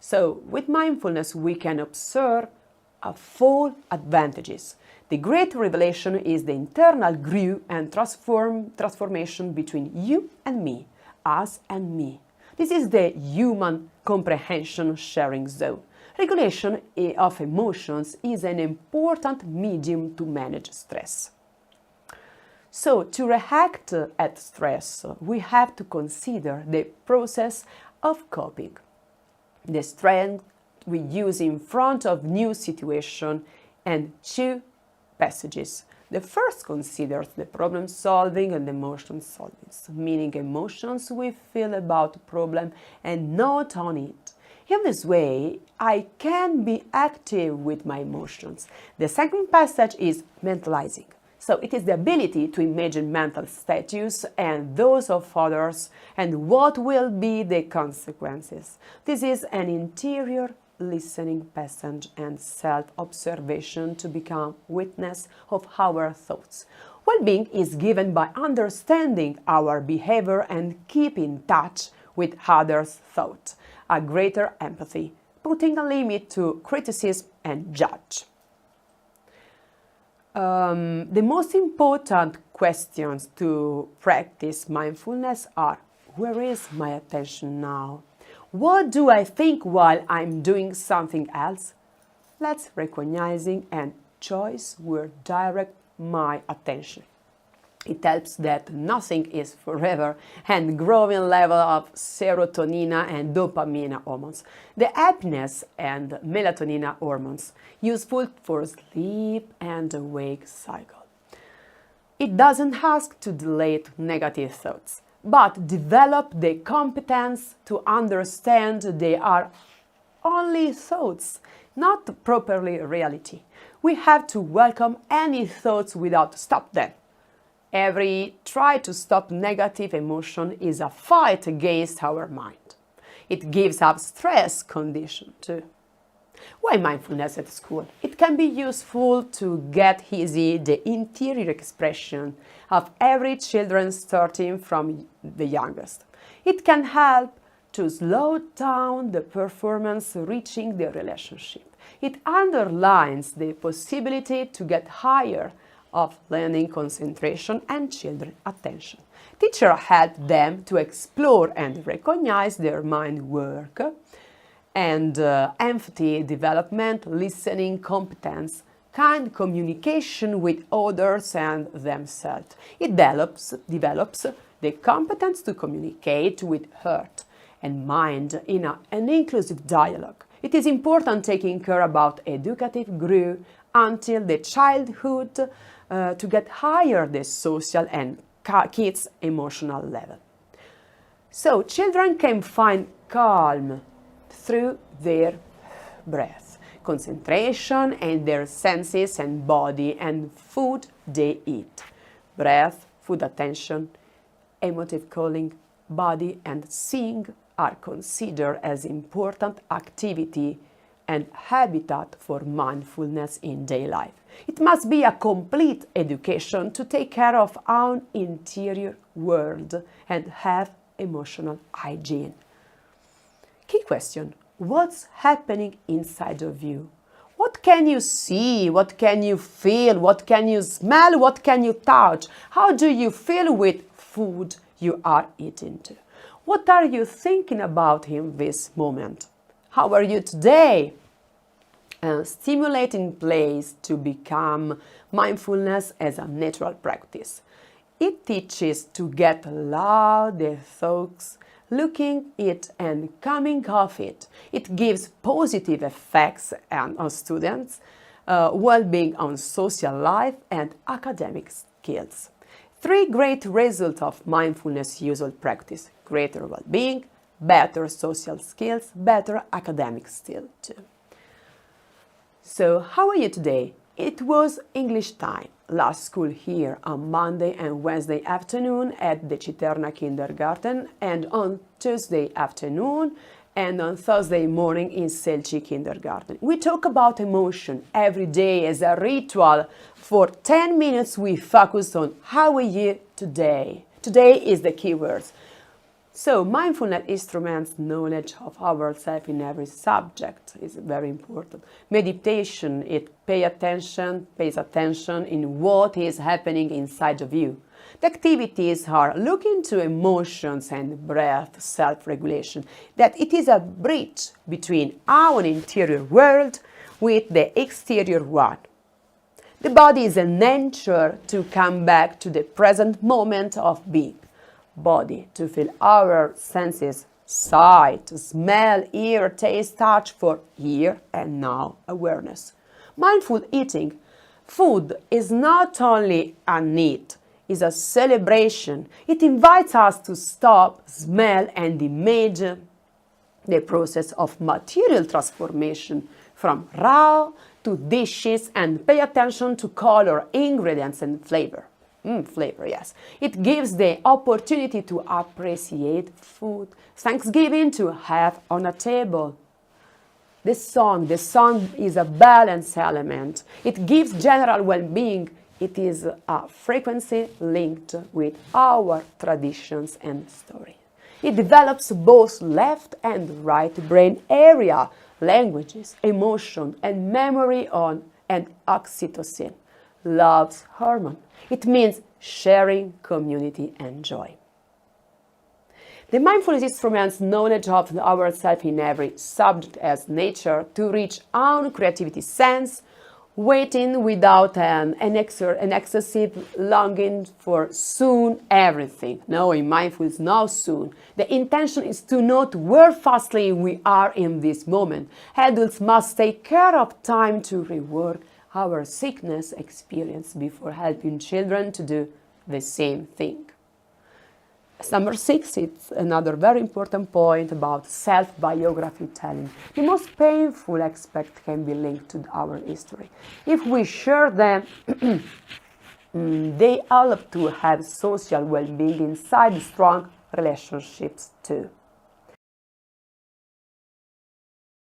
So with mindfulness, we can observe full advantages. The great revelation is the internal growth and transformation between you and me, us and me. This is the human comprehension sharing zone. Regulation of emotions is an important medium to manage stress. So, to react at stress, we have to consider the process of coping, the strength we use in front of new situation, and two passages. The first considers the problem solving and emotion solving, meaning emotions we feel about a problem and not on it. In this way, I can be active with my emotions. The second passage is mentalizing. So it is the ability to imagine mental status and those of others and what will be the consequences. This is an interior listening passage and self-observation to become witness of our thoughts. Well-being is given by understanding our behavior and keep in touch with others' thoughts. A greater empathy, putting a limit to criticism and judge. The most important questions to practice mindfulness are: where is my attention now? What do I think while I'm doing something else? Let's recognizing and choice where direct my attention. It helps that nothing is forever and growing level of serotonin and dopamine hormones, the happiness and melatonin hormones, useful for sleep and awake cycle. It doesn't ask to delete negative thoughts, but develop the competence to understand they are only thoughts, not properly reality. We have to welcome any thoughts without stop them. Every try to stop negative emotion is a fight against our mind. It gives us stress condition too. Why mindfulness at school? It can be useful to get easy the interior expression of every children starting from the youngest. It can help to slow down the performance reaching the relationship. It underlines the possibility to get higher of learning concentration and children attention. Teachers help them to explore and recognize their mind work and empathy development, listening competence, kind communication with others and themselves. It develops the competence to communicate with heart and mind in an inclusive dialogue. It is important taking care about educative growth until the childhood to get higher the social and kids' emotional level. So children can find calm through their breath, concentration and their senses and body and food they eat. Breath, food attention, emotive calling, body and seeing are considered as important activity and habitat for mindfulness in daily life. It must be a complete education to take care of our interior world and have emotional hygiene. Key question: what's happening inside of you? What can you see? What can you feel? What can you smell? What can you touch? How do you feel with food you are eating? What are you thinking about in this moment? How are you today? Stimulating place to become mindfulness as a natural practice. It teaches to get loud the thoughts, looking it and coming off it. It gives positive effects on students, well-being on social life and academic skills. 3 great results of mindfulness usual practice: greater well-being, better social skills, better academic skills too. So, how are you today? It was English time. Last school here on Monday and Wednesday afternoon at the Citerna Kindergarten, and on Tuesday afternoon and on Thursday morning in Selci Kindergarten. We talk about emotion every day as a ritual. For 10 minutes we focus on how are you today. Today is the key words. So mindfulness instruments knowledge of ourselves in every subject is very important. Meditation, it pays attention in what is happening inside of you. The activities are look into emotions and breath, self-regulation, that it is a bridge between our interior world with the exterior one. The body is an anchor to come back to the present moment of being. Body to feel our senses, sight, smell, ear, taste, touch for here and now awareness. Mindful eating. Food is not only a need, it's a celebration. It invites us to stop, smell and imagine the process of material transformation from raw to dishes and pay attention to color, ingredients and flavor. Flavor, yes. It gives the opportunity to appreciate food. Thanksgiving to have on a table. The song is a balance element. It gives general well-being. It is a frequency linked with our traditions and story. It develops both left and right brain area, languages, emotion, and memory and oxytocin, love's hormone. It means sharing, community, and joy. The mindfulness instruments knowledge of ourselves in every subject as nature to reach own creativity sense, waiting without an excessive longing for soon everything. No, in mindfulness, now soon. The intention is to note where fastly we are in this moment. Adults must take care of time to rework our sickness experience before helping children to do the same thing. Number 6, it's another very important point about self-biography telling. The most painful aspect can be linked to our history. If we share them, they help to have social well-being inside strong relationships too.